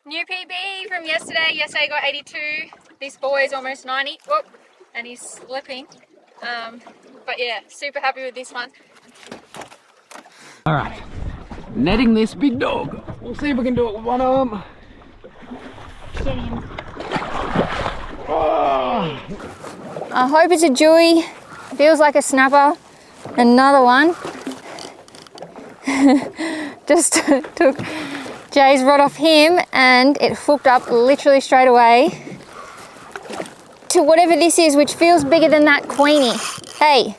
New PB from yesterday. Yesterday got 82. This boy is almost 90. Whoop, and he's slipping. But yeah, super happy with this one. All right, netting this big dog. We'll see if we can do it with one arm. Get him. Oh. I hope it's a Dewey. Feels like a snapper. Another one. Just took Jay's rod off him and it hooked up literally straight away to whatever this is, which feels bigger than that Queenie. Hey,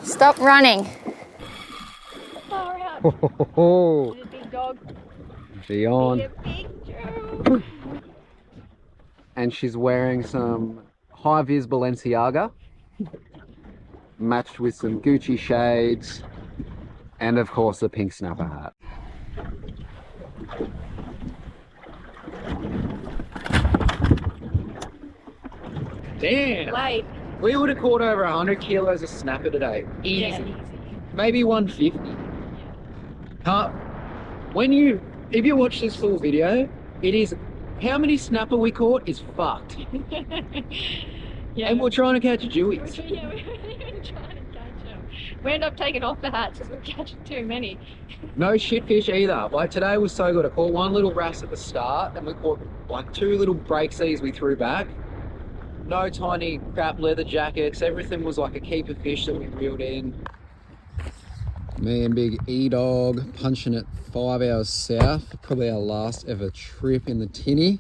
stop running. Far out. Oh, He's a big dog. she on. Be a big Jew. And she's wearing some high-vis Balenciaga, matched with some Gucci shades, and of course a pink snapper hat. Damn! Late. We would have caught over 100 kilos of snapper today. Easy. Yeah, easy. Maybe 150. If you watch this full video, it is how many snapper we caught is fucked. Yeah. And we're trying to catch Jewies. Yeah, we're trying to catch them. We end up taking off the hats because we're catching too many. No shitfish either. Like today was so good. I caught one little wrasse at the start, and we caught like 2 little breaksies we threw back. No tiny crap leather jackets. Everything was like a keeper fish that we reeled in. Me and big E-Dog punching it 5 hours south. Probably our last ever trip in the tinny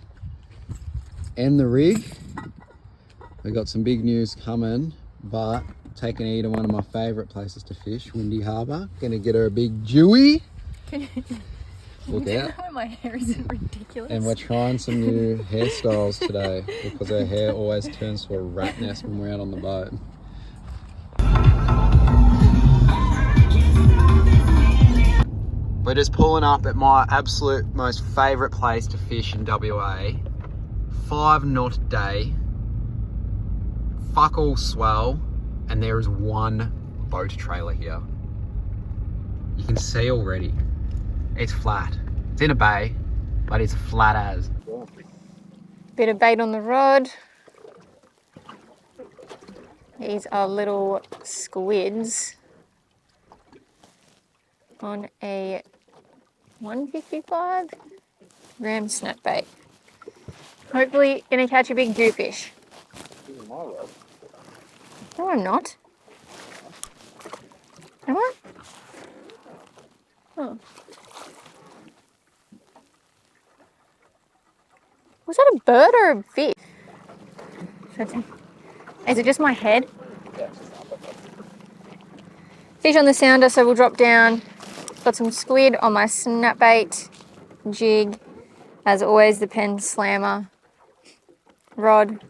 and the rig. We got some big news coming, but taking E to one of my favourite places to fish, Windy Harbour. Gonna get her a big Jewy. Look out. My hair isn't ridiculous. And we're trying some new hairstyles today because our hair always turns to a rat nest when we're out on the boat. We're just pulling up at my absolute most favourite place to fish in WA. 5 knot day, fuck all swell, and there is one boat trailer here. You can see already. It's flat. It's in a bay, but it's flat as. Bit of bait on the rod. These are little squids on a 155 gram snap bait. Hopefully gonna catch a big jewfish. No, I'm not. Am I? Oh. Was that a bird or a fish? Is it just my head? Fish on the sounder, so we'll drop down. Got some squid on my snapbait jig. As always, the Pen Slammer rod.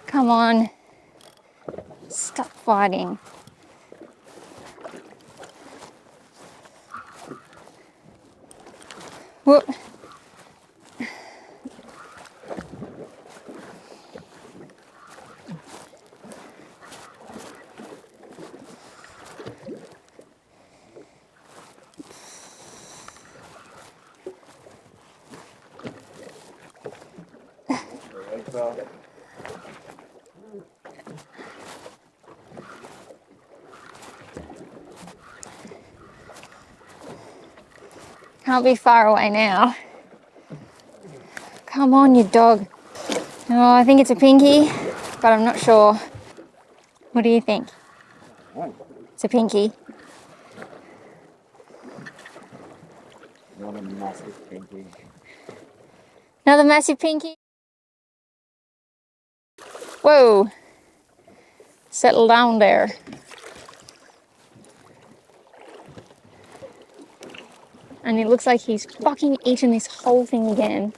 Come on, stop fighting. Whoop. Can't be far away now. Come on, you dog. Oh, I think it's a pinky, but I'm not sure. What do you think? It's a pinky. What a massive pinky. Another massive pinky. Whoa. Settle down there. And it looks like he's fucking eaten this whole thing again.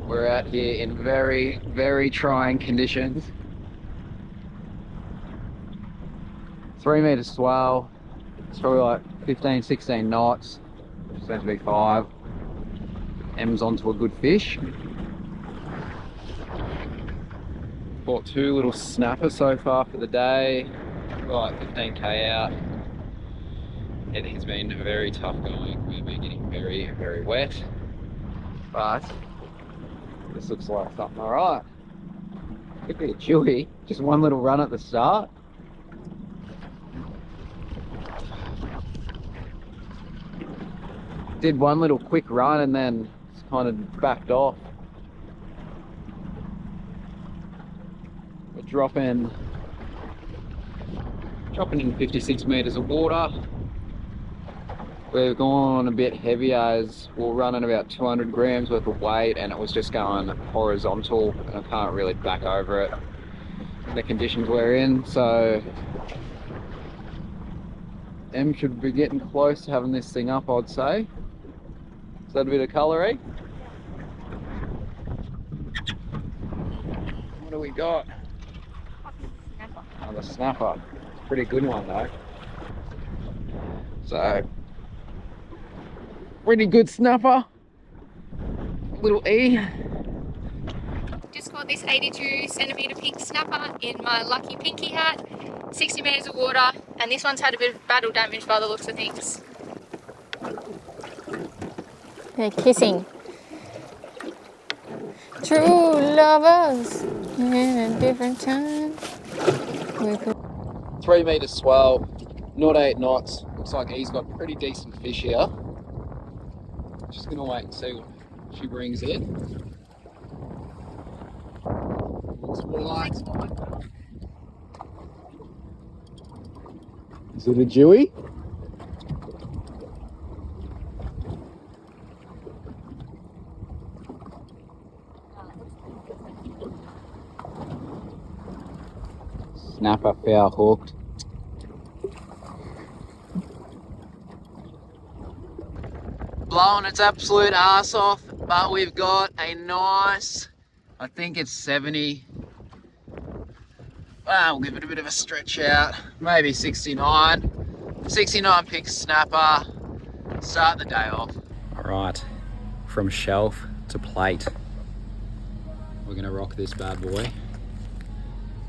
We're out here in very, very trying conditions. 3 metre swell. It's probably like 15, 16 knots. Seems to be 5. M's onto a good fish. Caught 2 little snappers so far for the day. Got like 15k out. It has been very tough going. We've been getting very, very wet. But this looks like something alright. Could be a chewy. Just one little run at the start. Did one little quick run and then just kind of backed off. We're dropping in 56 meters of water. We've gone a bit heavier as we're running about 200 grams worth of weight, and it was just going horizontal and I can't really back over it in the conditions we're in. So M should be getting close to having this thing up, I'd say. Is that a bit of colour, eh? What do we got? Another snapper. Pretty good one though. So, pretty good snapper. Little E. Just caught this 82 centimetre pink snapper in my lucky pinky hat. 60 metres of water, and this one's had a bit of battle damage by the looks of things. They're kissing. True lovers in a different time. 3 metre swell, not 8 knots. Looks like he's got pretty decent fish here. Just gonna wait and see what she brings in. Is it a Dewey? Snapper foul hooked. Blowing its absolute ass off, but we've got a nice, I think it's 70. Well, we'll give it a bit of a stretch out, maybe 69. 69 pink snapper, start the day off. All right, from shelf to plate, we're gonna rock this bad boy.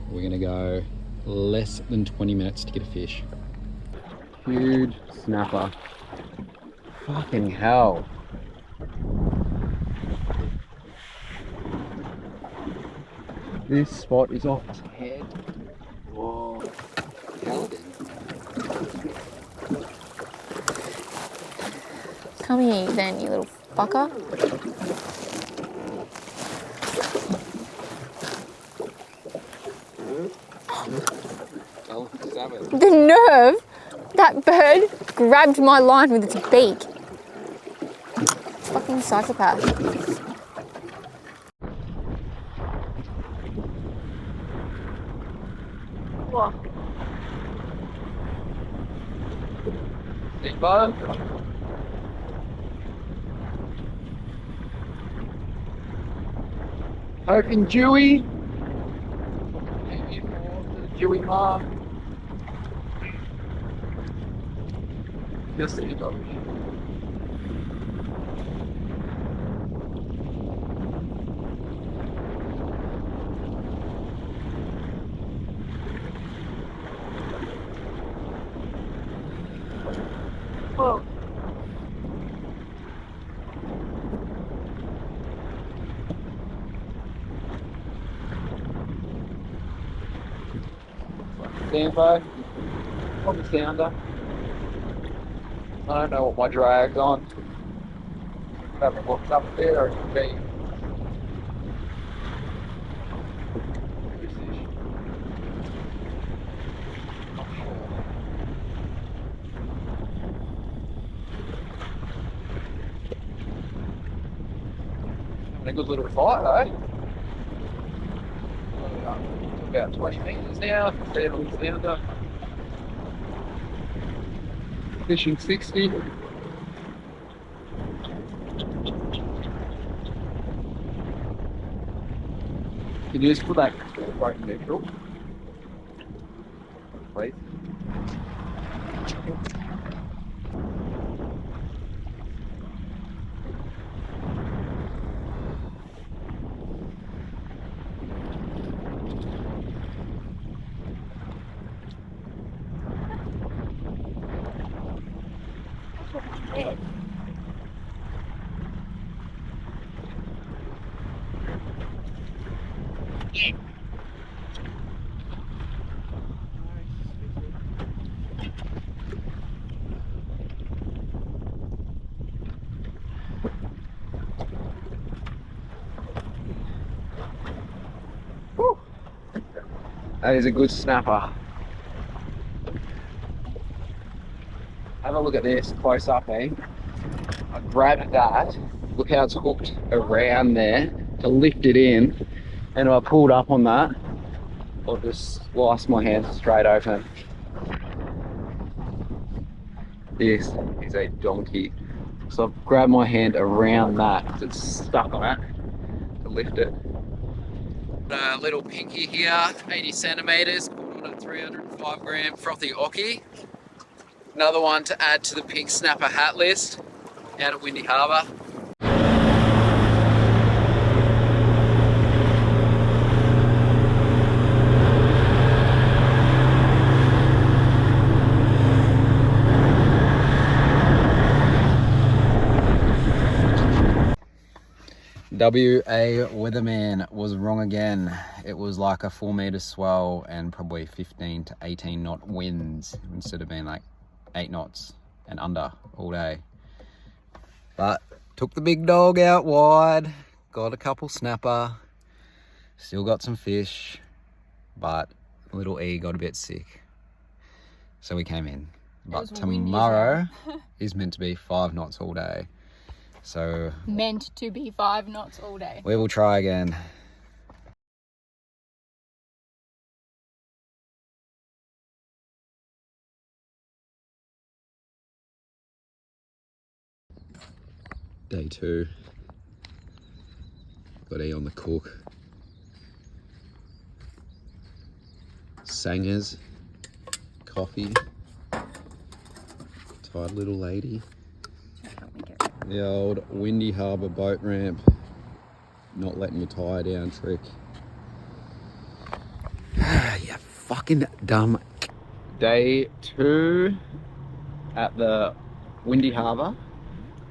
We're gonna go less than 20 minutes to get a fish. Huge snapper. Fucking hell. This spot is off its head. Whoa. Come here then, you little fucker. The nerve! That bird grabbed my line with its beak. Fucking psychopath. What? Big bug. Hoping Dewey. Maybe the Dewey mark. Just a dog. Whoa. Sambo, probably sounder. I don't know what my drag's on. I haven't looked up there, or it could be. Having a good little fight though. About 20 metres now, stand on the sounder. Fishing 60. Can you just put that right in neutral, please? That is a good snapper. Have a look at this close up, eh? I grabbed that. Look how it's hooked around there to lift it in. And if I pulled up on that, I'll just slice my hands straight open. This is a donkey. So I've grabbed my hand around that because it's stuck on it to lift it. A little pinky here, 80 centimeters, caught on a 305 gram frothy Aqua. Another one to add to the pink snapper hat list out at Windy Harbour. WA weatherman was wrong again. It was like a 4 meter swell and probably 15 to 18 knot winds instead of being like 8 knots and under all day. But took the big dog out wide, got a couple snapper, still got some fish, but little E got a bit sick. So we came in. But tomorrow is meant to be 5 knots all day. So meant to be 5 knots all day. We will try again. Day 2. Got E on the cook. Sangers, coffee, tired little lady. The old Windy Harbour boat ramp, not letting you tie down trick. You fucking dumb. Day 2 at the Windy Harbour.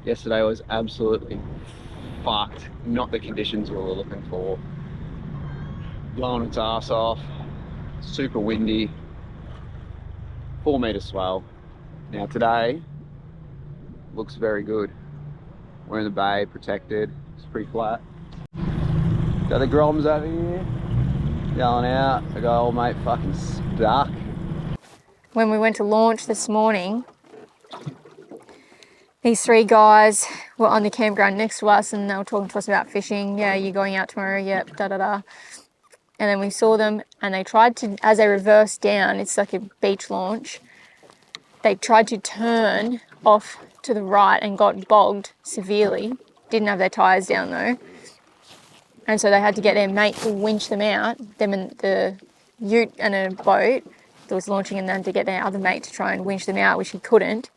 Yesterday was absolutely fucked. Not the conditions we were looking for. Blowing its ass off. Super windy. 4 meter swell. Now today looks very good. We're in the bay, protected. It's pretty flat. Got the groms over here, going out. I got old mate fucking stuck. When we went to launch this morning, these 3 guys were on the campground next to us and they were talking to us about fishing. Yeah, you're going out tomorrow, yep, da da da. And then we saw them and they tried to, as they reversed down, it's like a beach launch, they tried to turn off to the right and got bogged severely. Didn't have their tyres down though. And so they had to get their mate to winch them out, them and the ute and a boat that was launching, and then to get their other mate to try and winch them out, which he couldn't.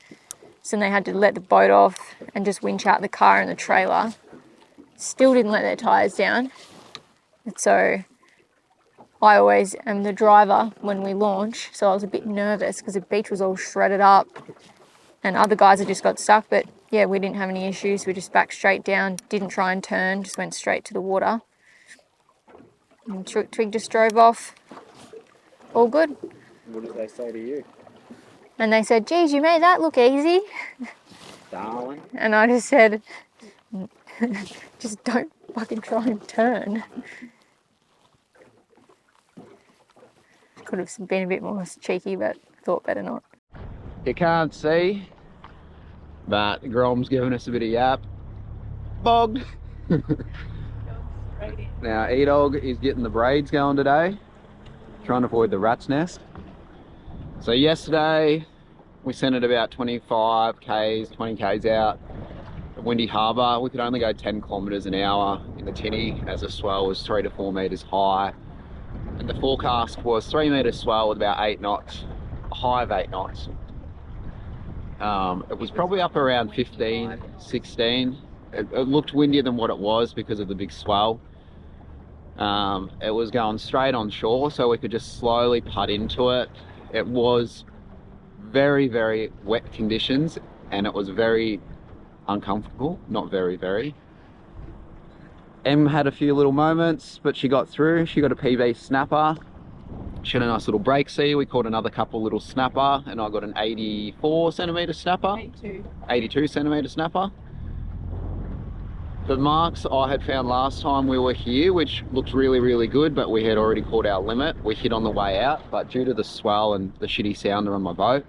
So then they had to let the boat off and just winch out the car and the trailer. Still didn't let their tyres down. And so I always am the driver when we launch, so I was a bit nervous because the beach was all shredded up and other guys had just got stuck, but yeah, we didn't have any issues. We just backed straight down, didn't try and turn, just went straight to the water. And Twig just drove off. All good. What did they say to you? And they said, geez, you made that look easy. Darling. And I just said, just don't fucking try and turn. Could have been a bit more cheeky, but thought better not. You can't see, but Grom's giving us a bit of yap. Bogged. Now E-Dog is getting the braids going today, trying to avoid the rat's nest. So yesterday we sent it about 25 k's, 20 k's out at Windy Harbour. We could only go 10 kilometers an hour in the tinny as the swell was 3 to 4 meters high. And the forecast was 3 meter swell with about 8 knots, a high of 8 knots. It was probably up around 15, 16. It looked windier than what it was because of the big swell. It was going straight on shore, so we could just slowly putt into it. It was very, very wet conditions, and it was very uncomfortable. Not very, very. Em had a few little moments, but she got through. She got a PB snapper. She had a nice little break sea. We caught another couple little snapper, and I got an 84 centimetre snapper. 82 centimetre snapper. The marks I had found last time we were here, which looked really, really good, but we had already caught our limit. We hit on the way out, but due to the swell and the shitty sounder on my boat,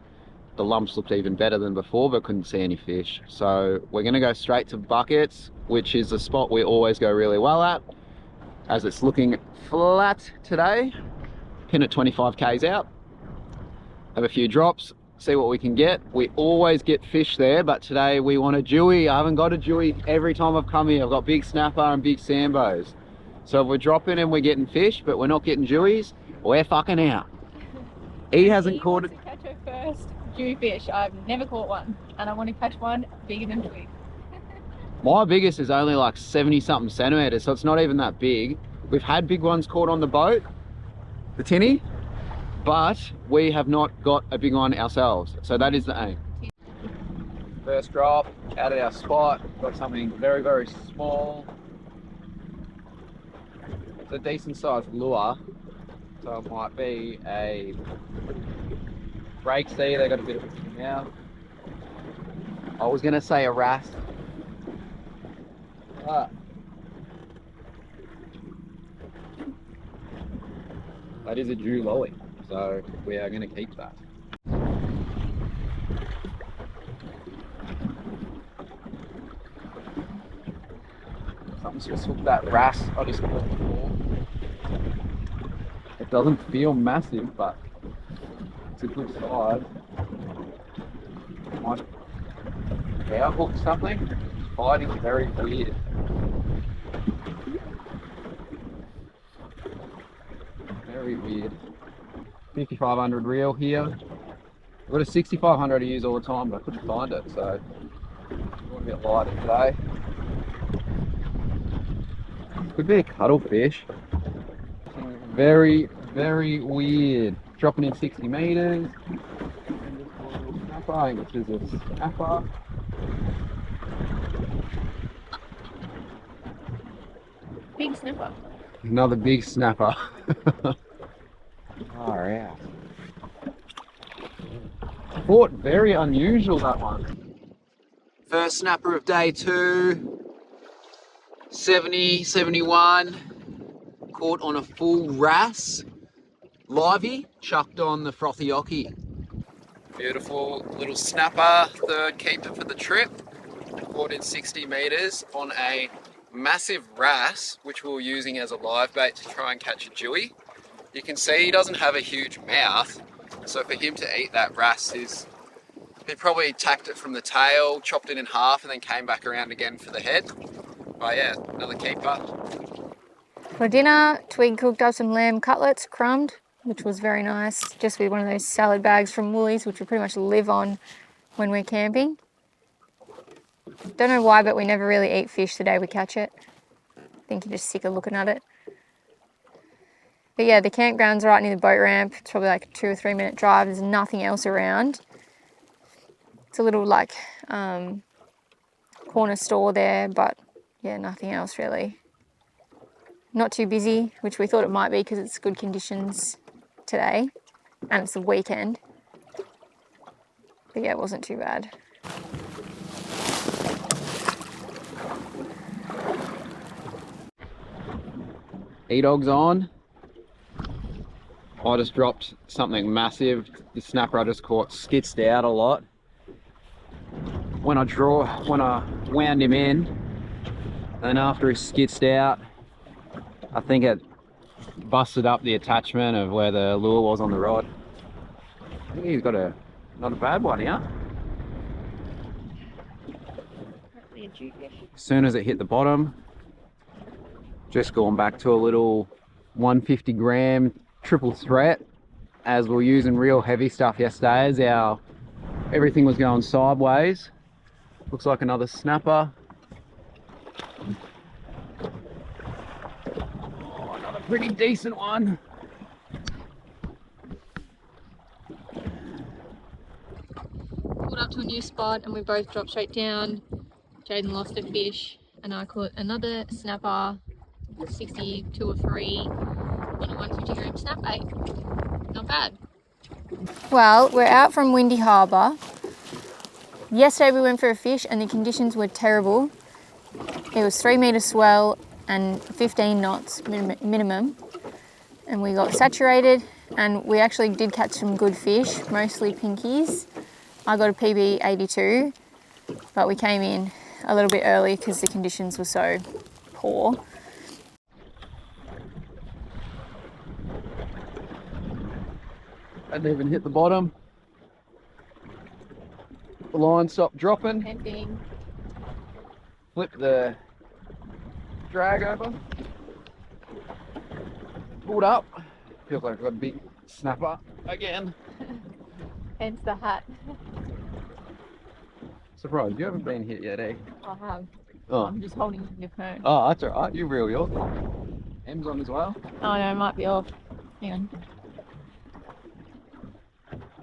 the lumps looked even better than before, but couldn't see any fish. So we're gonna go straight to buckets, which is a spot we always go really well at, as it's looking flat today. Pin at 25 k's out, have a few drops, see what we can get. We always get fish there, but today we want a dewy. I haven't got a dewy every time I've come here. I've got big snapper and big sambos. So if we're dropping and we're getting fish, but we're not getting dewies, we're fucking out. He hasn't caught it. To catch her first dewy fish. I've never caught one, and I want to catch one bigger than dewy. My biggest is only like 70 something centimeters, so it's not even that big. We've had big ones caught on the boat, the tinny, but we have not got a big one ourselves. So that is the aim. First drop out of our spot, got something very, very small. It's a decent sized lure, so it might be a break sea. They got a bit of a mouth. I was gonna say a wrasse. That is a Jew lolly, so we are going to keep that. Something's just hooked that wrasse I just caught before. It doesn't feel massive, but it's a good size. Might power hook something. It's fighting very weird. Very weird. 5500 reel here. I've got a 6500 to use all the time, but I couldn't find it, so I'm going a bit lighter today. Could be a cuttlefish. Very, very weird. Dropping in 60 meters. And just a little snapper, which is a snapper. Big snapper. Another big snapper. Far out. Caught very unusual, that one. First snapper of day 2. 70, 71. Caught on a full wrasse. Livey, chucked on the frothy ocky. Beautiful little snapper, third keeper for the trip. Caught in 60 meters on a massive wrasse, which we were using as a live bait to try and catch a dewy. You can see he doesn't have a huge mouth, so for him to eat that wrasse, he probably tacked it from the tail, chopped it in half, and then came back around again for the head. But yeah, another keeper. For dinner, Twig cooked up some lamb cutlets, crumbed, which was very nice, just with one of those salad bags from Woolies, which we pretty much live on when we're camping. Don't know why, but we never really eat fish the day we catch it. I think you're just sick of looking at it. But yeah, the campground's right near the boat ramp. It's probably like a 2 or 3 minute drive. There's nothing else around. It's a little like corner store there, but yeah, nothing else really. Not too busy, which we thought it might be because it's good conditions today and it's the weekend. But yeah, it wasn't too bad. E-Dog's on. I just dropped something massive. The snapper I just caught skitzed out a lot. When I wound him in, and after he skitzed out, I think it busted up the attachment of where the lure was on the rod. I think he's got not a bad one here. As soon as it hit the bottom, just going back to a little 150 gram triple threat, as we were using real heavy stuff yesterday as our everything was going sideways. Looks like another snapper. Oh, another pretty decent one. Pulled up to a new spot and we both dropped straight down. Jaden lost a fish and I caught another snapper, 62 or 3 on a 150 gram snap bait. Not bad. Well, we're out from Windy Harbour. Yesterday we went for a fish and the conditions were terrible. It was 3 metre swell and 15 knots minimum. And we got saturated and we actually did catch some good fish, mostly pinkies. I got a PB 82, but we came in a little bit early because the conditions were so poor. Hadn't even hit the bottom. The line stopped dropping. Tempting. Flip the drag over. Pulled up. Feels like I've got a big snapper again. Hence the hat. Surprised you haven't been hit yet, eh? I have. Oh, I'm just holding your phone. oh, that's alright. You reel yours. M's on as well. Oh no, it might be off. Hang on.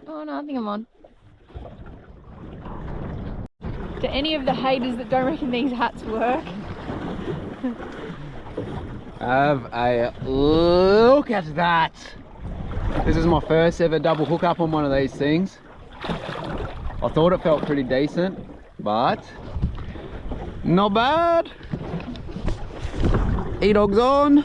Oh no, I think I'm on. To any of the haters that don't reckon these hats work, Have a look at that. This is my first ever double hookup on one of these things. I thought it felt pretty decent, but not bad. E-dog's on.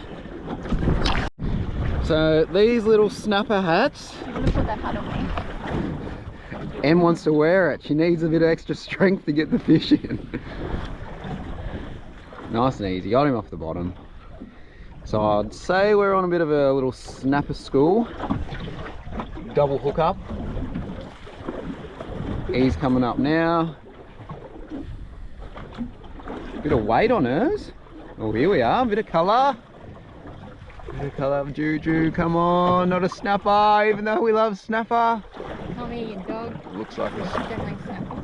So these little snapper hats, you want to put that hat on me? Em wants to wear it. She needs a bit of extra strength to get the fish in. Nice and easy, got him off the bottom. So I'd say we're on a bit of a little snapper school. Double hookup. He's coming up now. Bit of weight on hers. Oh, here we are, bit of colour. Bit of colour of Juju, come on, not a snapper, even though we love snapper. Come here, you dog. Looks like a Definitely snapper.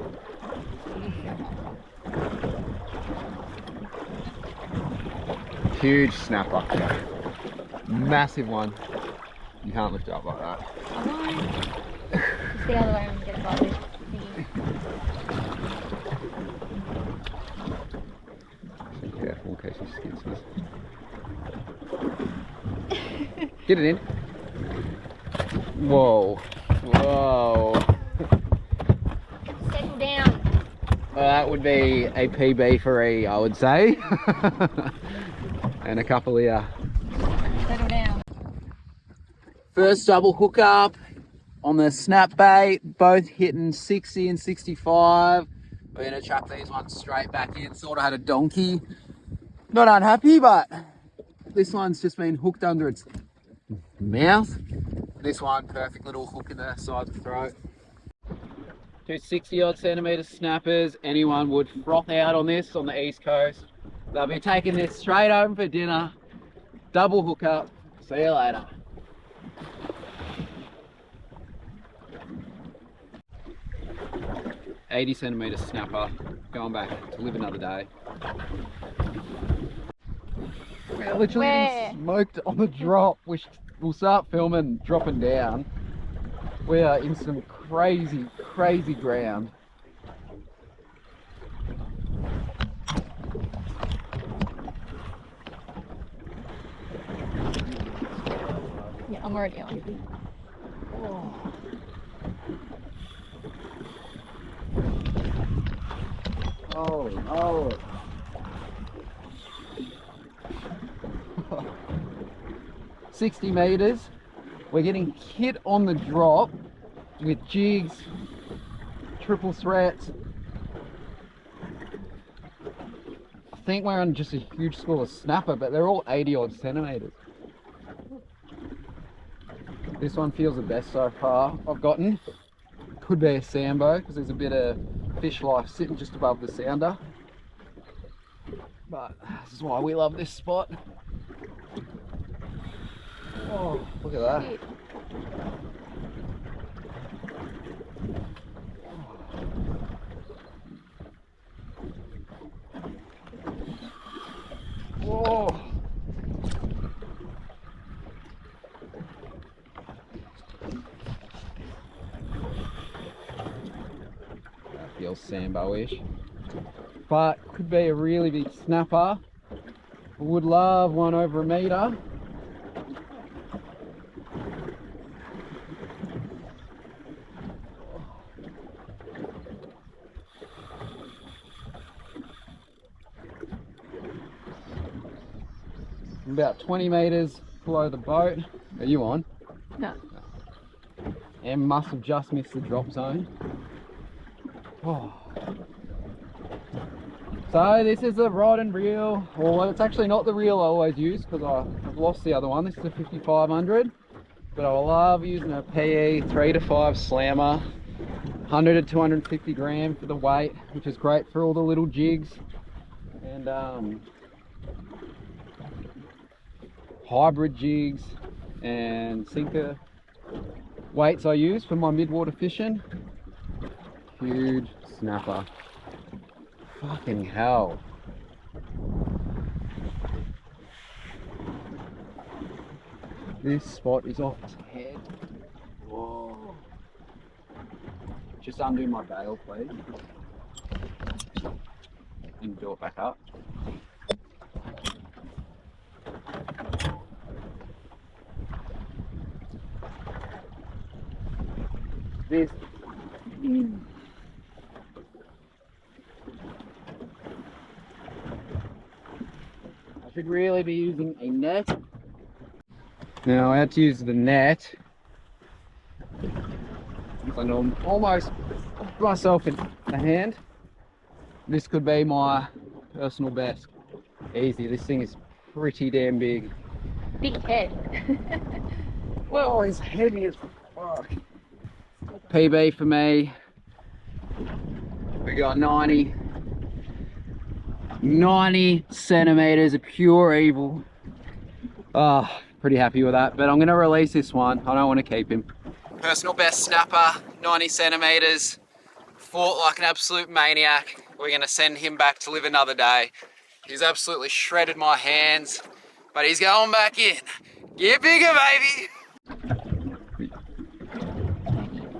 huge snapper. Massive one. You can't lift it up like that. I won't. Just the other way and get it by this thingy. Be careful in case he skids us. Get it in. Whoa. Whoa. Settle down. Well, that would be a PB for E, I would say. And a couple here. Settle down. First double hookup on the snap bait, both hitting 60 and 65. We're gonna chuck these ones straight back in. Sort of had a donkey. Not unhappy, but this one's just been hooked under its mouth. This one, perfect little hook in the side of the throat. 260 odd centimetre snappers. Anyone would froth out on this on the east coast. They'll be taking this straight home for dinner. Double hookup. See you later. .80 centimetre snapper. Going back to live another day. We're literally getting smoked on the drop. We'll start filming dropping down. We are in some crazy, crazy ground. Yeah, I'm already on. Oh no. 60 metres. We're getting hit on the drop with jigs, triple threats. I think we're on just a huge school of snapper, but they're all 80 odd centimetres. This one feels the best so far I've gotten. Could be a sambo because there's a bit of fish life sitting just above the sounder. But this is why we love this spot. Oh, look at that. feels Sambo-ish. But could be a really big snapper. Would love one over a metre. About 20 metres below the boat. Are you on? No. And must have just missed the drop zone. Oh. So this is a rod and reel. Well, it's actually not the reel I always use because I've lost the other one. This is a 5500. But I love using a PE 3 to 5 slammer. 100 to 250 gram for the weight, which is great for all the little jigs. And hybrid jigs and sinker weights I use for my midwater fishing. Huge snapper. Fucking hell. This spot is off its head. Whoa. Just undo my bail, please. And do it back up. This. I should really be using a net. Now I had to use the net. I know I'm almost myself in the hand. This could be my personal best. Easy, this thing is pretty damn big. Big head. Whoa, it's heavy as fuck. PB for me. We got 90 centimeters of pure evil. Oh, pretty happy with that, but I'm gonna release this one. I don't want to keep him. Personal best snapper, 90 centimeters. Fought like an absolute maniac. We're gonna send him back to live another day. He's absolutely shredded my hands, but he's going back in. Get bigger, baby.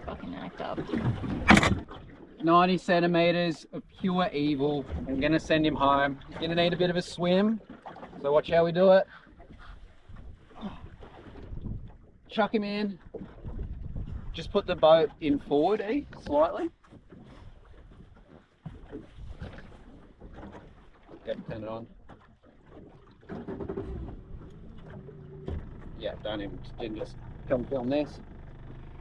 Fucking act up. 90 centimeters of pure evil. I'm gonna send him home. He's gonna need a bit of a swim, so watch how we do it. Chuck him in. Just put the boat in forward, slightly. Yep, turn it on. Yeah, didn't just come film this.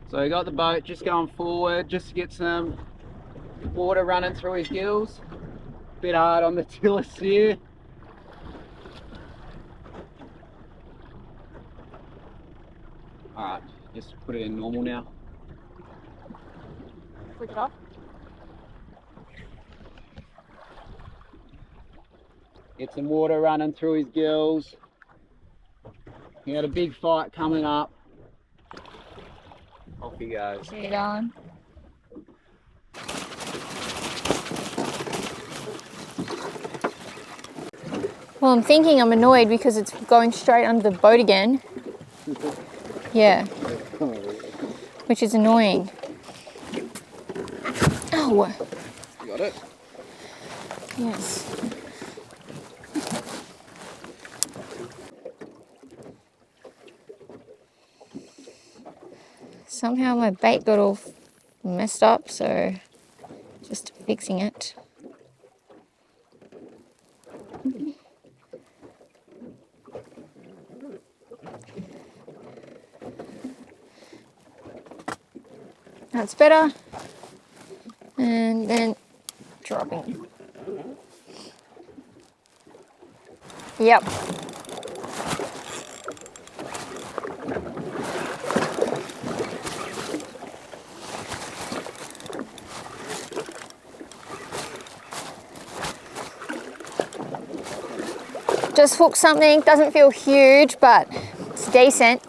So we got the boat just going forward, just to get some water running through his gills. Bit hard on the tiller steer. Alright, just put it in normal now. Switch it off. Get some water running through his gills. He had a big fight coming up. Off he goes. See it on. Well, I'm thinking I'm annoyed because it's going straight under the boat again. Yeah. Which is annoying. Oh. You got it? Yes. Somehow my bait got all messed up, so just fixing it. That's better. And then dropping. Yep. Just hooked something, doesn't feel huge, but it's decent.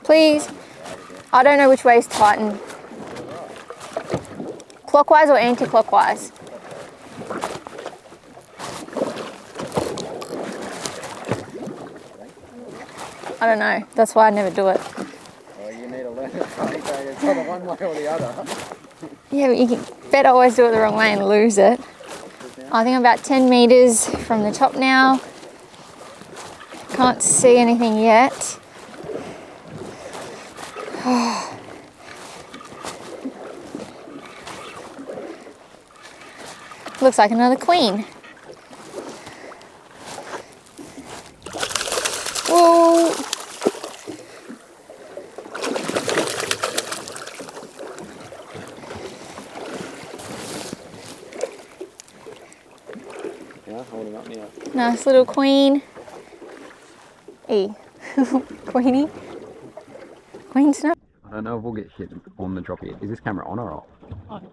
Please. I don't know which way is tighten. Clockwise or anti-clockwise? I don't know. That's why I never do it. Well, you need to learn it. It's either one way or the other. Yeah, but you can bet I always do it the wrong way and lose it. I think I'm about 10 meters from the top now. Can't see anything yet. Looks like another queen. Whoa! Yeah, holding up now. Nice little queen. E. Queenie. Queen snap. I don't know if we'll get hit on the drop yet. Is this camera on or off? On.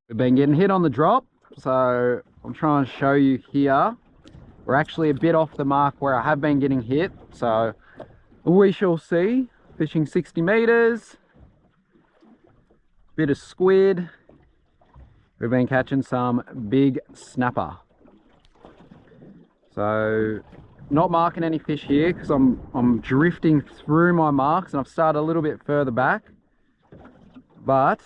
We've been getting hit on the drop, so I'm trying to show you here. We're actually a bit off the mark where I have been getting hit, so we shall see. Fishing 60 meters. Bit of squid. We've been catching some big snapper. So not marking any fish here because I'm drifting through my marks and I've started a little bit further back, but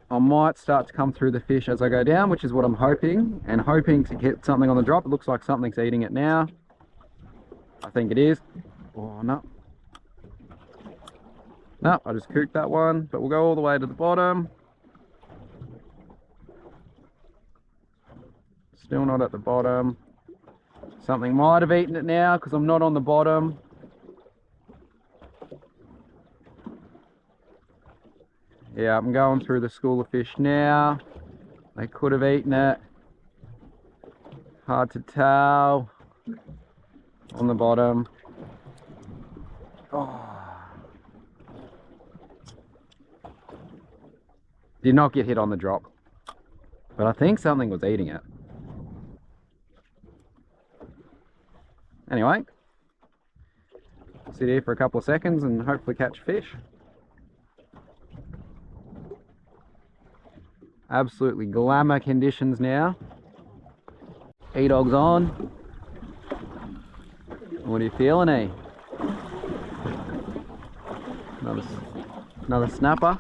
I might start to come through the fish as I go down, which is what I'm hoping, and hoping to get something on the drop. It looks like something's eating it now. I think it is. Oh no. No, I just cooked that one, but we'll go all the way to the bottom. Still not at the bottom. Something might have eaten it now because I'm not on the bottom. Yeah, I'm going through the school of fish now. They could have eaten it. Hard to tell. On the bottom. Oh. Did not get hit on the drop, but I think something was eating it. Anyway, sit here for a couple of seconds and hopefully catch fish. Absolutely glamour conditions now. E-dog's on. What are you feeling, eh? Another snapper.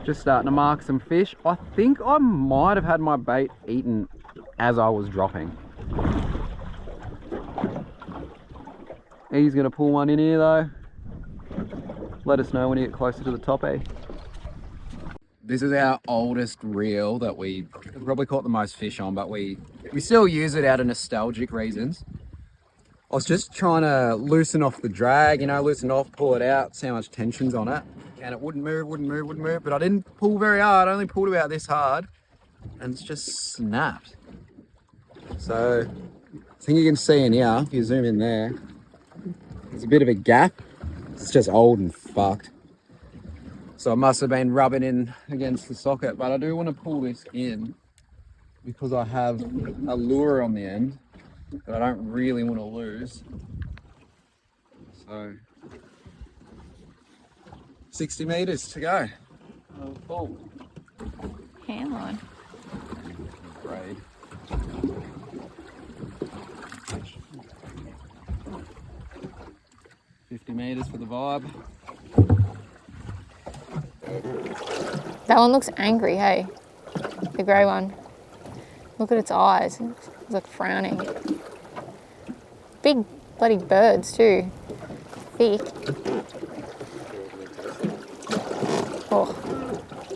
Just starting to mark some fish. I think I might have had my bait eaten as I was dropping. He's gonna pull one in here though. Let us know when you get closer to the top, eh? This is our oldest reel that we probably caught the most fish on, but we still use it out of nostalgic reasons. I was just trying to loosen off the drag, you know, loosen it off, pull it out, see how much tension's on it. And it wouldn't move, but I didn't pull very hard. I only pulled about this hard and it's just snapped. So I think you can see in here, if you zoom in there, there's a bit of a gap. It's just old and fucked. So I must have been rubbing in against the socket, but I do want to pull this in because I have a lure on the end that I don't really want to lose. So 60 meters to go. Full. Hang on. Braid. $50 meters for the vibe. That one looks angry, hey? The grey one. Look at its eyes. It's like frowning. Big bloody birds too. Thick. Oh,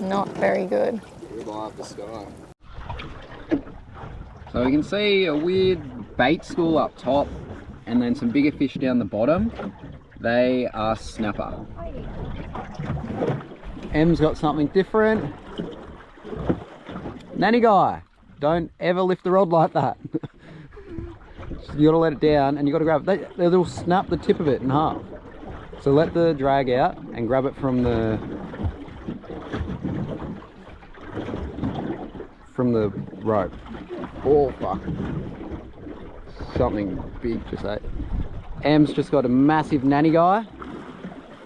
not very good. So you can see a weird bait school up top and then some bigger fish down the bottom. They are snapper. M's got something different. Nanny guy, don't ever lift the rod like that. You gotta let it down and you gotta grab it. They'll snap the tip of it in half. So let the drag out and grab it from the rope. Oh fuck. Something big just ate. M's just got a massive nanny guy.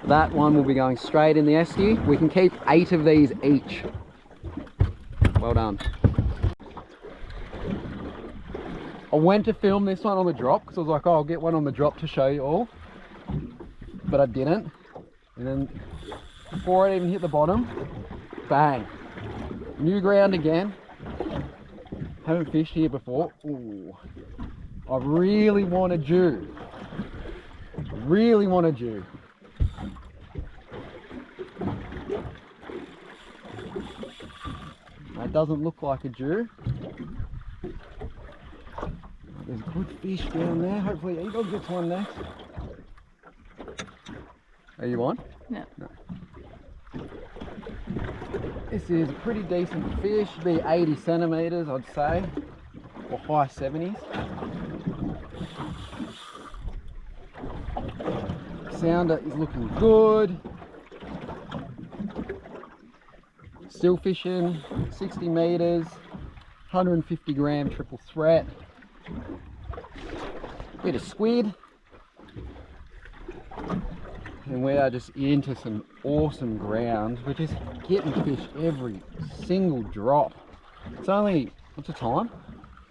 That one will be going straight in the estuary. We can keep 8 of these each. Well done. I went to film this one on the drop because I was like, oh, I'll get one on the drop to show you all. But I didn't. And then before I even hit the bottom, bang. New ground again. Haven't fished here before. Ooh. I really want a Jew. Really want a Jew. That doesn't look like a Jew. There's good fish down there. Hopefully Eagle gets one next. Are you on? No. No. This is a pretty decent fish. Be 80 centimeters, I'd say, or high 70s. Sounder is looking good. Still fishing, 60 meters, 150 gram triple threat. Bit of squid. And we are just into some awesome ground. We're just getting fish every single drop. It's only, what's the time?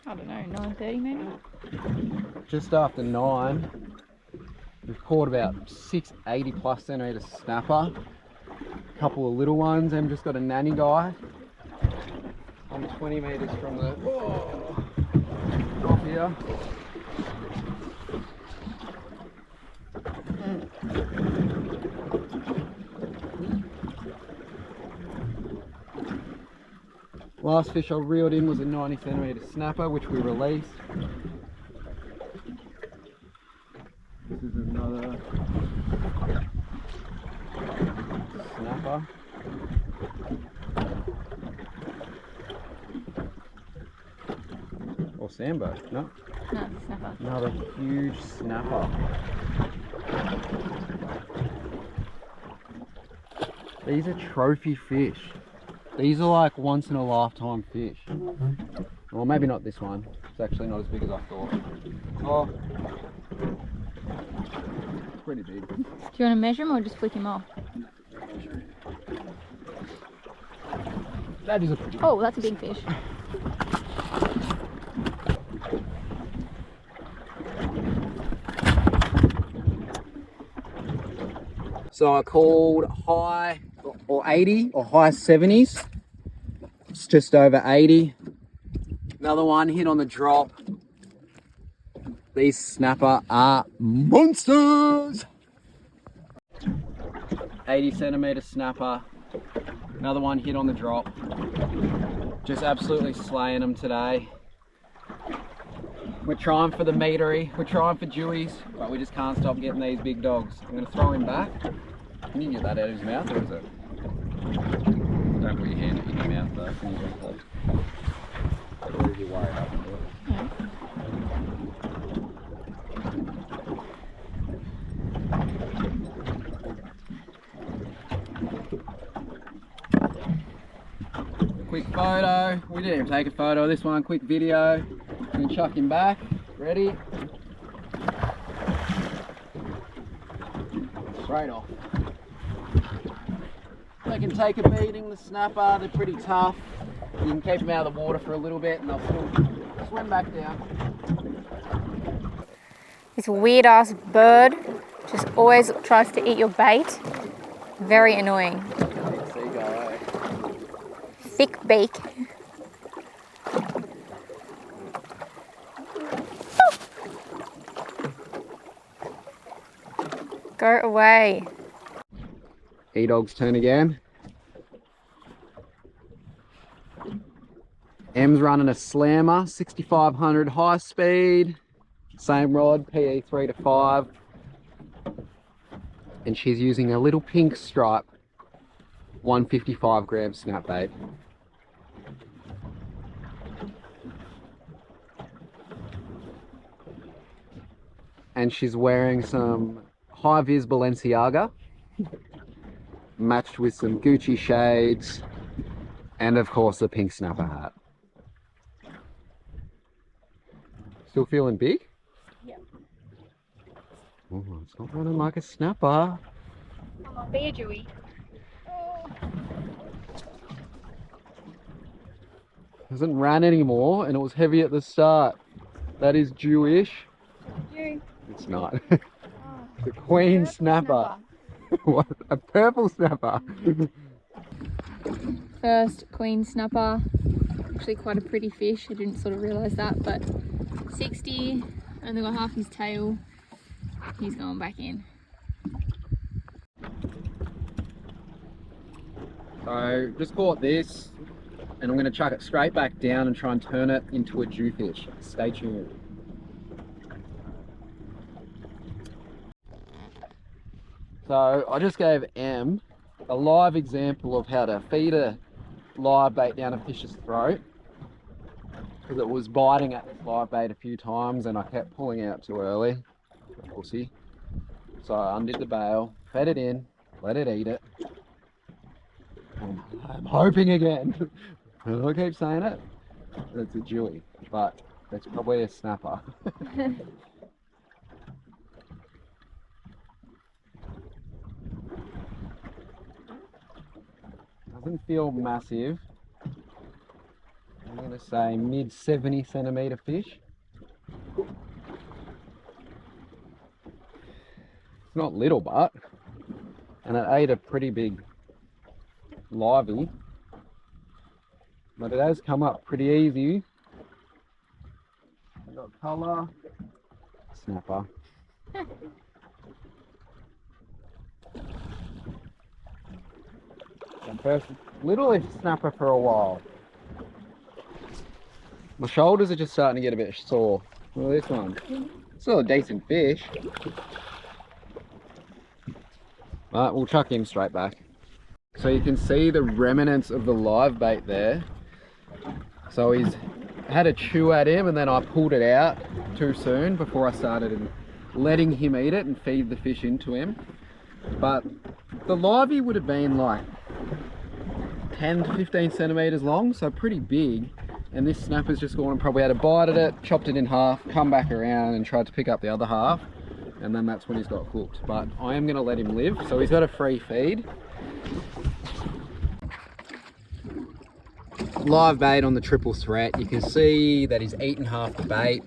I don't know, 9:30 maybe? Just after 9. We've caught about 6 80 plus centimeter snapper. A couple of little ones. And just got a nanny guy. I'm 20 meters from the drop here. Last fish I reeled in was a 90 centimeter snapper, which we released. This is another snapper. Or sambo, no? No, snapper. Another huge snapper. These are trophy fish. These are like once in a lifetime fish. Well, maybe not this one. It's actually not as big as I thought. Oh, it's pretty big. Do you want to measure him or just flick him off? That is a pretty. Oh, that's a big fish. So I called high or 80 or high 70s. It's just over 80. Another one hit on the drop. These snapper are monsters. 80 centimeter snapper. Another one hit on the drop. Just absolutely slaying them today. We're trying for the meatery, we're trying for dewies, but we just can't stop getting these big dogs. I'm going to throw him back. Can you get that out of his mouth, or is it? Don't put your hand in your mouth though. Can you go close? Or is he worried up and do it? Yeah. Quick photo. We didn't even take a photo of this one. Quick video. We can chuck him back. Ready? Straight off. They can take a beating, the snapper. They're pretty tough. You can keep them out of the water for a little bit and they'll still swim back down. This weird ass bird just always tries to eat your bait. Very annoying. Seagull, eh? Thick beak. Go away. E-Dog's turn again. M's running a slammer, 6500 high speed. Same rod, PE 3 to 5. And she's using a little pink stripe, 155 gram snapbait. And she's wearing some high-vis Balenciaga, matched with some Gucci shades, and of course a pink snapper hat. Still feeling big? Yeah. Oh, it's not running like a snapper. Come on, be a dewy. Hasn't ran anymore, and it was heavy at the start. That is Jewish. You. It's not. Oh, The queen purple snapper. What? A purple snapper. First queen snapper. Actually quite a pretty fish. I didn't sort of realise that, but 60. Only got half his tail. He's going back in. So just caught this, and I'm going to chuck it straight back down and try and turn it into a jewfish. Stay tuned. So I just gave Em a live example of how to feed a live bait down a fish's throat, because it was biting at this live bait a few times and I kept pulling out too early. Pussy. So I undid the bail, fed it in, let it eat it. And I'm hoping again, and I keep saying it, that it's a Jewie, but it's probably a snapper. Doesn't feel massive. I'm going to say mid 70 centimetre fish. It's not little, but, and it ate a pretty big livey, but it has come up pretty easy. Got colour, snapper. And first little snapper for a while. My shoulders are just starting to get a bit sore. Look at this one. Still a decent fish. But we'll chuck him straight back. So you can see the remnants of the live bait there. So he's had a chew at him and then I pulled it out too soon before I started letting him eat it and feed the fish into him. But the livey would have been like 10 to 15 centimeters long, so pretty big. And this snapper's just gone and probably had a bite at it, chopped it in half, come back around and tried to pick up the other half. And then that's when he's got hooked. But I am going to let him live, so he's got a free feed. Live bait on the triple threat. You can see that he's eaten half the bait.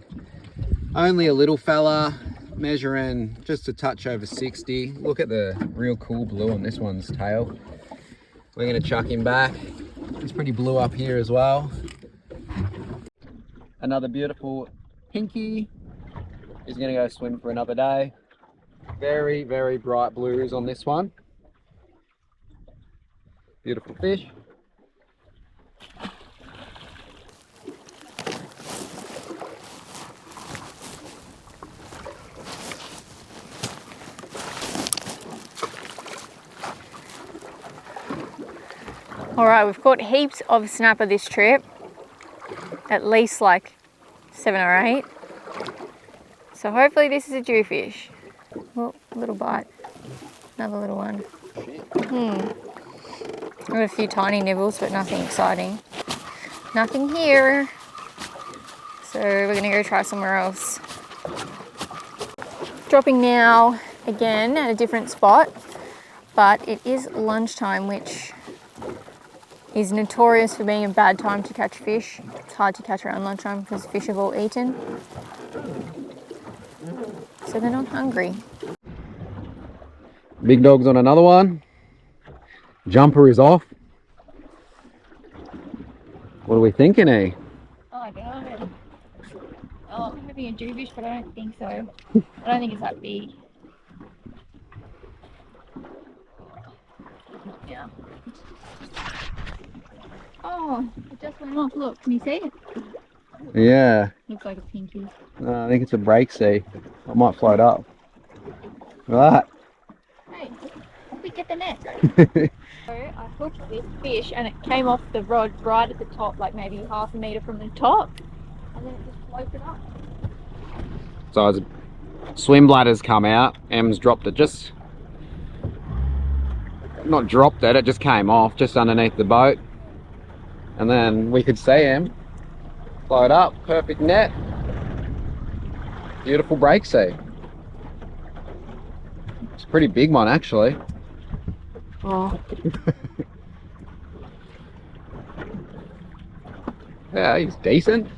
Only a little fella, measuring just a touch over 60. Look at the real cool blue on this one's tail. We're going to chuck him back. It's pretty blue up here as well. Another beautiful pinky. He's going to go swim for another day. Very, very bright blues on this one. Beautiful fish. All right, we've caught heaps of snapper this trip. At least like 7 or 8. So hopefully this is a jewfish. Oh, little bite. Another little one. I've got a few tiny nibbles, but nothing exciting. Nothing here. So we're gonna go try somewhere else. Dropping now again at a different spot, but it is lunchtime, which is notorious for being a bad time to catch fish. It's hard to catch around lunchtime because fish have all eaten. So they're not hungry. Big dog's on another one. Jumper is off. What are we thinking, eh? Oh, I don't know. Oh, I'm having a jewfish, but I don't think so. I don't think it's that big. Yeah. Oh, it just went off. Look, can you see it? Yeah. Looks like a pinky. I think it's a break sea. It might float up. Look at Hey, we get the net. So I hooked this fish and it came off the rod right at the top, like maybe half a metre from the top, and then it just floated up. So as swim bladder's come out, Em's dropped it just, not dropped it, it just came off just underneath the boat. And then we could see him float up, perfect net. Beautiful break sea. It's a pretty big one actually. Oh. Yeah, he's decent.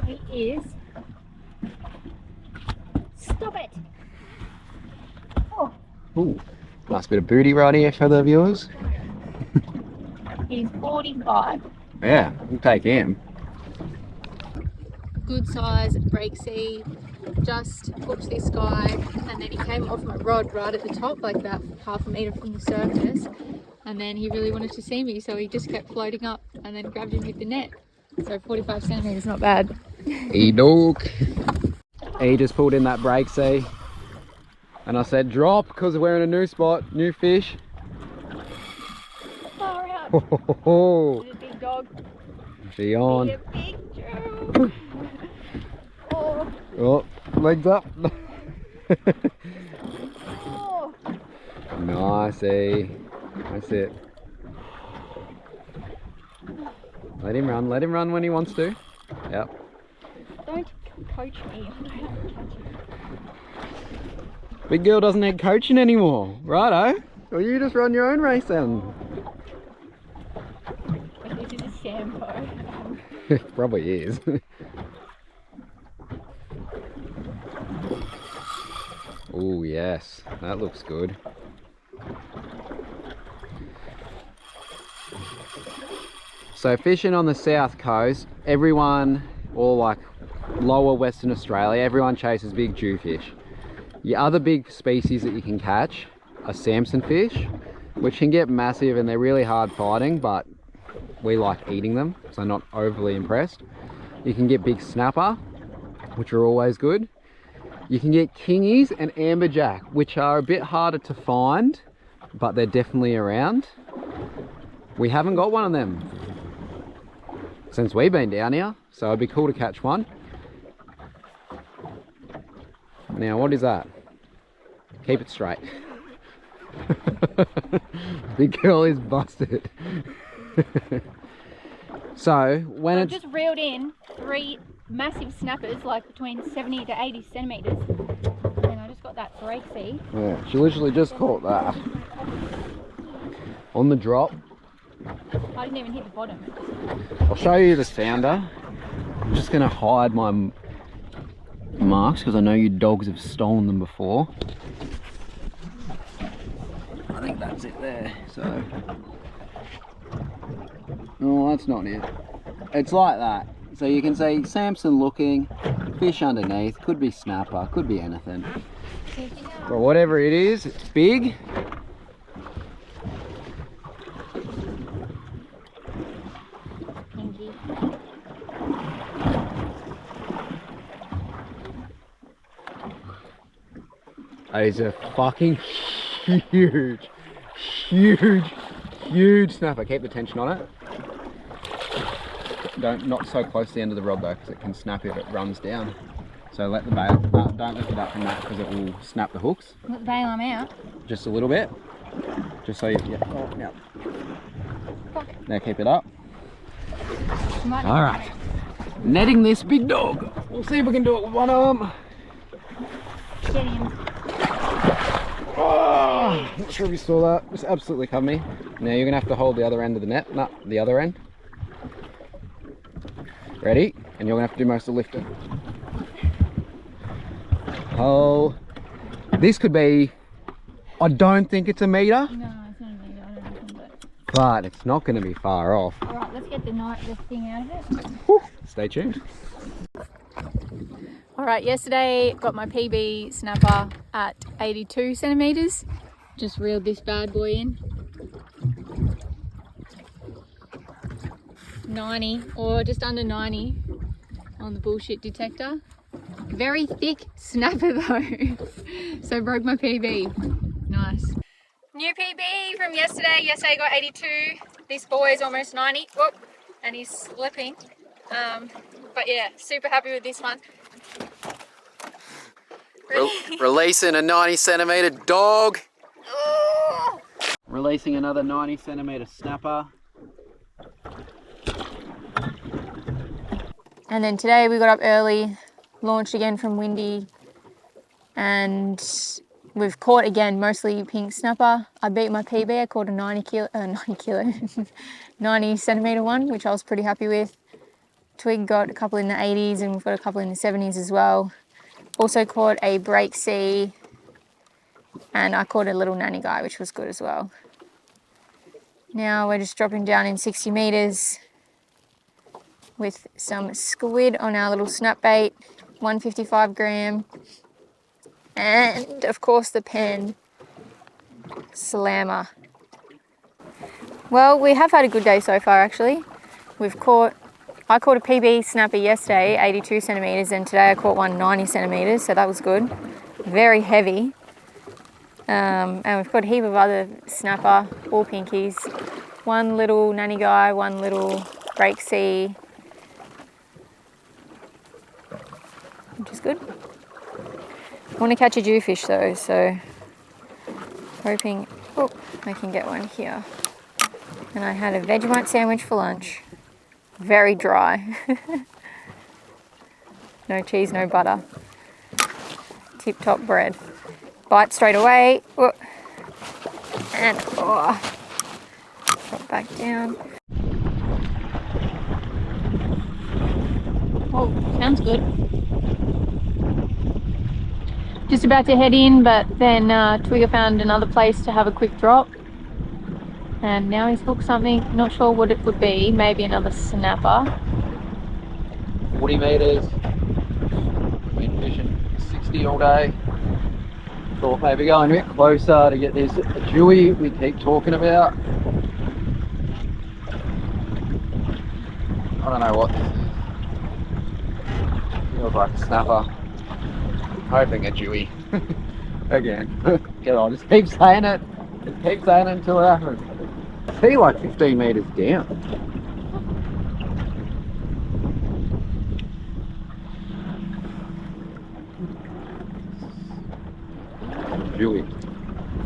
He is. Stop it. Oh, Ooh, nice bit of booty right here for the viewers. he's 45. Yeah, we'll take him. Good size break sea. Just hooked this guy, and then he came off my rod right at the top, like about half a metre from the surface. And then he really wanted to see me, so he just kept floating up and then grabbed him with the net. So 45 centimetres, not bad. Hey dog. He just pulled in that break sea. And I said drop because we're in a new spot, new fish. Far out. Oh, He's a big dog. she on. Be a big Joe. Oh, Oh, legs up. oh. Nicey. That's it. Let him run when he wants to. Yep. Don't coach me. I don't know how to catch him. Big girl doesn't need coaching anymore, righto? Well, you just run your own race then. But this is a shampoo. Probably is. Oh yes, that looks good. So fishing on the south coast, everyone, or like lower Western Australia, everyone chases big jewfish. The other big species that you can catch are Samson fish, which can get massive and they're really hard fighting, but we like eating them, so not overly impressed. You can get big snapper, which are always good. You can get kingies and amberjack, which are a bit harder to find, but they're definitely around. We haven't got one of them since we've been down here, so it'd be cool to catch one. Now, what is that? Keep it straight. Big girl is busted. So, when I've it's... just reeled in 3 massive snappers, like between 70 to 80 centimetres. And I just got that break sea. Yeah, she literally just caught that. On the drop. I didn't even hit the bottom. I'll show you the sounder. I'm just going to hide my marks because I know you dogs have stolen them before. I think that's it there, so... Oh, that's not it. It's like that. So you can see Samson looking, fish underneath, could be snapper, could be anything. But whatever it is, it's big. Thank you. That is a fucking huge snapper. Keep the tension on it. Not so close to the end of the rod though, because it can snap if it runs down. So let the bail, don't lift it up from that because it will snap the hooks. Let the bail arm out. Just a little bit. Just so you, yeah. Oh, now. Now keep it up. All right. Netting this big dog. We'll see if we can do it with one arm. Get him. Oh, not sure if you saw that. Just absolutely covered me. Now you're gonna have to hold the other end of the net. No, the other end. Ready? And you're gonna have to do most of the lifting. Oh, this could be, I don't think it's a metre. No, it's not a metre. I don't know. But it's not gonna be far off. Alright, let's get the thing out of it. Whew. Stay tuned. Alright, yesterday got my PB snapper at 82 centimetres. Just reeled this bad boy in. 90 or just under 90 on the bullshit detector. Very thick snapper though. So broke my PB. Nice. New PB from yesterday. Yesterday I got 82. This boy is almost 90. Whoop, and he's slipping. But yeah, super happy with this one. Releasing a 90 centimetre dog. Releasing another 90 centimetre snapper. And then today we got up early, launched again from Windy, and we've caught again mostly pink snapper. I beat my PB. I caught a 90 centimetre one, which I was pretty happy with. Twig got a couple in the 80s and we've got a couple in the 70s as well. Also caught a break sea, and I caught a little nanny guy, which was good as well. Now we're just dropping down in 60 metres with some squid on our little snap bait, 155 gram, and of course the pen slammer. Well, we have had a good day so far actually. I caught a PB snapper yesterday, 82 centimetres, and today I caught one 90 centimetres, so that was good. Very heavy. And we've got a heap of other snapper, all pinkies. One little nanny guy, one little break sea, which is good. I want to catch a jewfish though, so hoping I can get one here. And I had a Vegemite sandwich for lunch. Very dry. No cheese, no butter. Tip top bread. Bite straight away. And drop back down. Oh, sounds good. Just about to head in, but then Twigger found another place to have a quick drop. And now he's hooked something, not sure what it would be, maybe another snapper. 40 metres. Been fishing 60 all day. Thought maybe going a bit closer to get this dewy we keep talking about. I don't know what this is. Feels like a snapper. Hoping a dewy. Again. I'll just keep saying it. Just keep saying it until it happens. I see like 15 metres down. Dewy.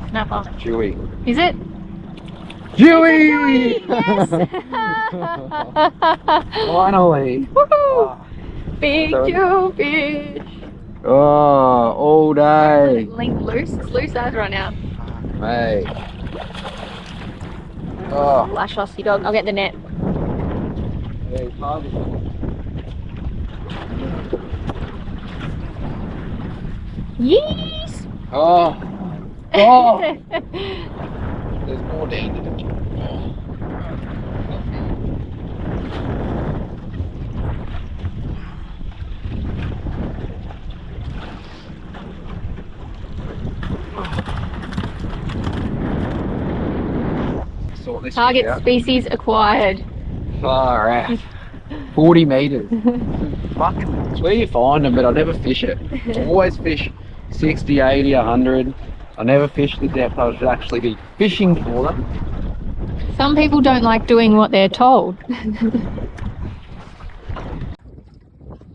Snapper. Dewy. Is it? Dewy! Yes! Finally. Woohoo! Big jewfish. Oh, all day. Link loose. It's loose as right now. Mate. Oh. Lash Aussie dog. I'll get the net. Yeah, it's hard. Yes! Oh. Oh. There's more down to do. Target species acquired. Far out. 40 metres. Fucking, it's where you find them, but I never fish it. I always fish 60, 80, 100. I never fish the depth I should actually be fishing for them. Some people don't like doing what they're told.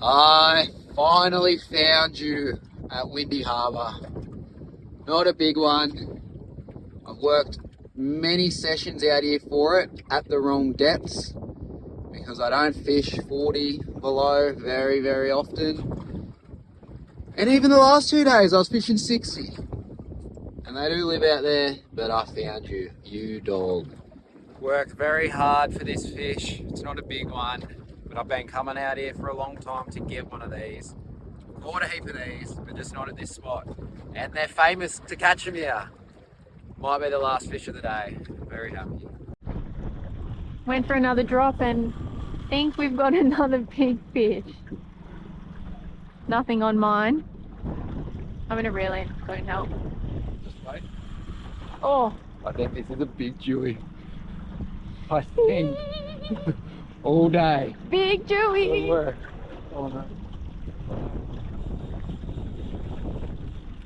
I finally found you at Windy Harbour. Not a big one. I've worked many sessions out here for it at the wrong depths because I don't fish 40 below very, very often. And even the last 2 days I was fishing 60. And they do live out there, but I found you, you dog. Worked very hard for this fish. It's not a big one, but I've been coming out here for a long time to get one of these. Caught a heap of these, but just not at this spot. And they're famous to catch them here. Might be the last fish of the day. Very happy. Went for another drop and think we've got another big fish. Nothing on mine. I'm gonna reel in, don't help. Just wait. Oh. I think this is a big dewy. I think all day. Big dewy. Oh no.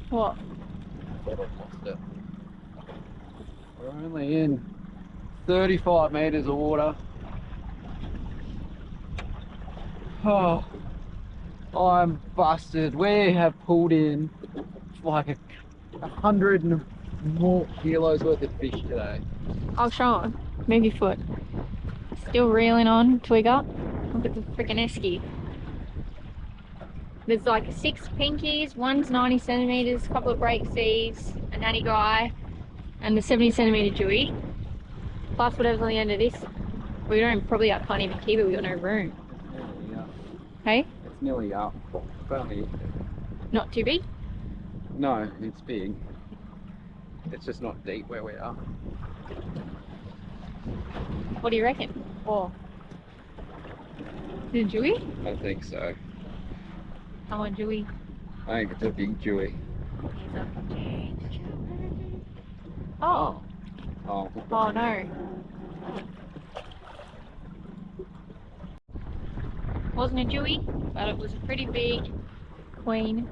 What? I thought I'd lost it. We're only in 35 metres of water. Oh, I'm busted. We have pulled in like 100 and more kilos worth of fish today. I'll show him. Move your foot. Still reeling on, Twigger. Look at the freaking esky. There's like 6 pinkies, one's 90 centimetres, a couple of break seas, a nanny guy, and the 70 centimetre dewy. Plus whatever's on the end of this. We probably can't even keep it, we've got no room. It's nearly up. Hey? It's nearly up. Only Not too big? No, it's big. It's just not deep where we are. What do you reckon? Or is it Dewey? I think so. Come on, Dewey. I think it's a big Dewey. He's a big Dewey. Oh. Oh. Oh no. Wasn't a Dewey, but it was a pretty big queen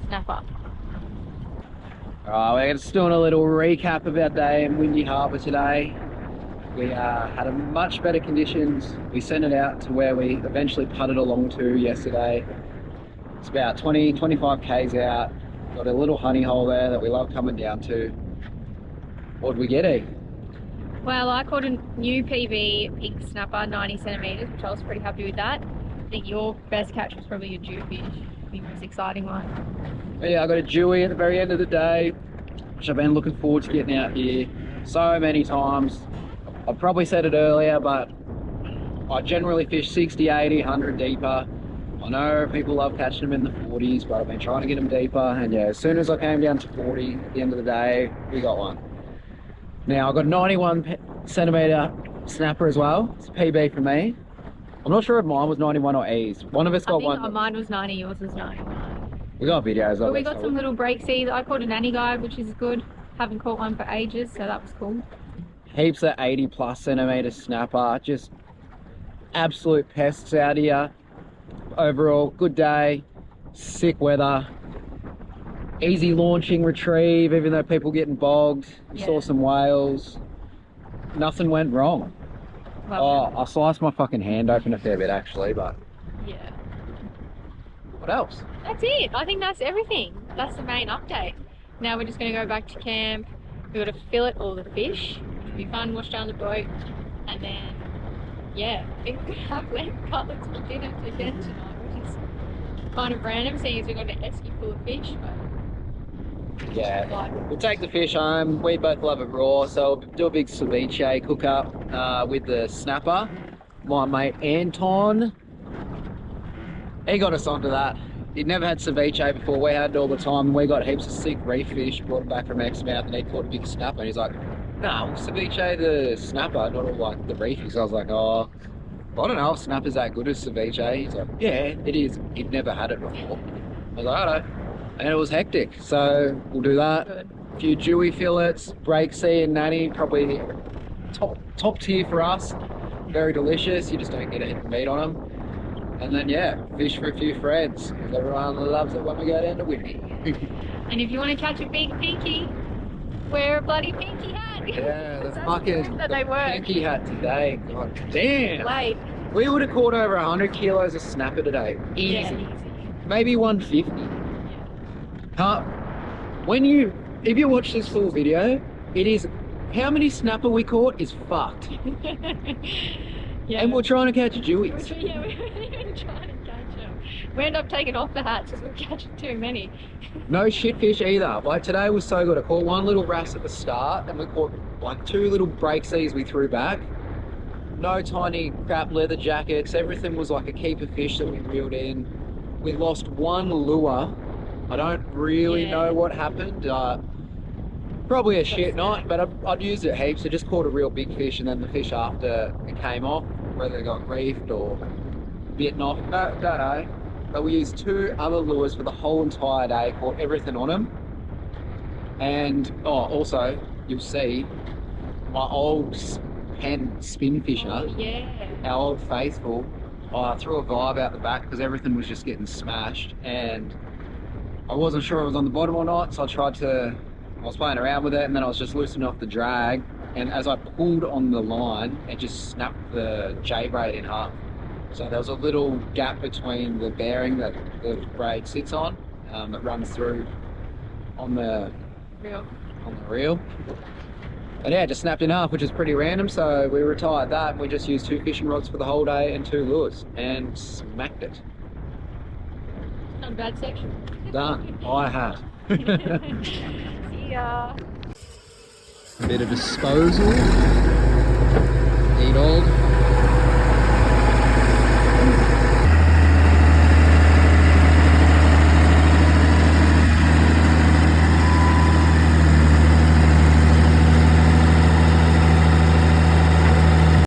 snapper. We're just doing a little recap of our day in Windy Harbour today. We had a much better conditions. We sent it out to where we eventually putted along to yesterday. It's about 25 k's out. Got a little honey hole there that we love coming down to. What did we get, E? Well, I caught a new PB pink snapper, 90 centimetres, which I was pretty happy with that. I think your best catch was probably a jewfish, the most exciting one. Yeah, I got a Dewey at the very end of the day, which I've been looking forward to getting out here so many times. I probably said it earlier, but I generally fish 60, 80, 100 deeper. I know people love catching them in the 40s, but I've been trying to get them deeper. And yeah, as soon as I came down to 40 at the end of the day, we got one. Now, I've got 91 centimetre snapper as well. It's a PB for me. I'm not sure if mine was 91 or E's. One of us got one. Mine was 90, yours was 91. We got videos of it. But we got some little break seas. I caught a nanny guide, which is good. Haven't caught one for ages, so that was cool. Heaps of 80 plus centimetre snapper. Just absolute pests out here. Overall, good day. Sick weather. Easy launching retrieve, even though people getting bogged. Yeah. Saw some whales. Nothing went wrong. Well, I sliced my fucking hand open a fair bit actually, but yeah. what else? That's it. I think that's everything. That's the main update. Now we're just going to go back to camp. We've got to fillet all the fish, which will be fun, wash down the boat, and then, yeah, I think we're going to have lamb cutlets for dinner again tonight, which is kind of random, seeing as we've got an esky full of fish, but yeah, we'll take the fish home. We both love it raw, so we'll do a big ceviche cook up with the snapper. My mate Anton, he got us onto that. He'd never had ceviche before. We had it all the time, and we got heaps of sick reef fish, brought them back from Exmouth, and he caught a big snapper, and he's like, no, ceviche the snapper, not all like the reefies. So I was like, oh, I don't know if snapper's that good as ceviche. He's like, yeah, it is. He'd never had it before. I was like, I don't know. And it was hectic, so we'll do that. good. A few Dewey fillets, break sea and nanny, probably top tier for us. Very delicious, you just don't get any meat on them. And then yeah, fish for a few friends, because everyone loves it when we go down to Whitby. And if you want to catch a big pinky, wear a bloody pinky hat. Yeah, the That's fucking proof that they work. pinky hat today. God damn. Wait. We would have caught over 100 kilos of snapper today. Easy. Yeah, easy. Maybe 150. Can't, if you watch this full video, it is, how many snapper we caught is fucked. Yeah. And we're trying to catch Deweys. Yeah, we're even trying to catch them. We end up taking off the hats because we're catching too many. No shit fish either. Like today was so good. I caught one little wrasse at the start, and we caught like 2 little break seas we threw back. No tiny crap leather jackets. Everything was like a keeper fish that we reeled in. We lost 1 lure. I don't really know what happened. Probably a shit night, but I'd used it heaps. I just caught a real big fish, and then the fish after it came off, whether it got reefed or bitten off, don't know. But we used 2 other lures for the whole entire day, caught everything on them. And also, you'll see my old pen spin fisher, our old faithful. I threw a vibe out the back because everything was just getting smashed, and I wasn't sure it was on the bottom or not, so I was playing around with it, and then I was just loosening off the drag, and as I pulled on the line, it just snapped the J braid in half. So there was a little gap between the bearing that the braid sits on, that runs through on the reel. And yeah, it just snapped in half, which is pretty random, so we retired that, and we just used 2 fishing rods for the whole day and 2 lures, and smacked it. Not a bad section. Done. I had. See ya. A bit of disposal. E-dog.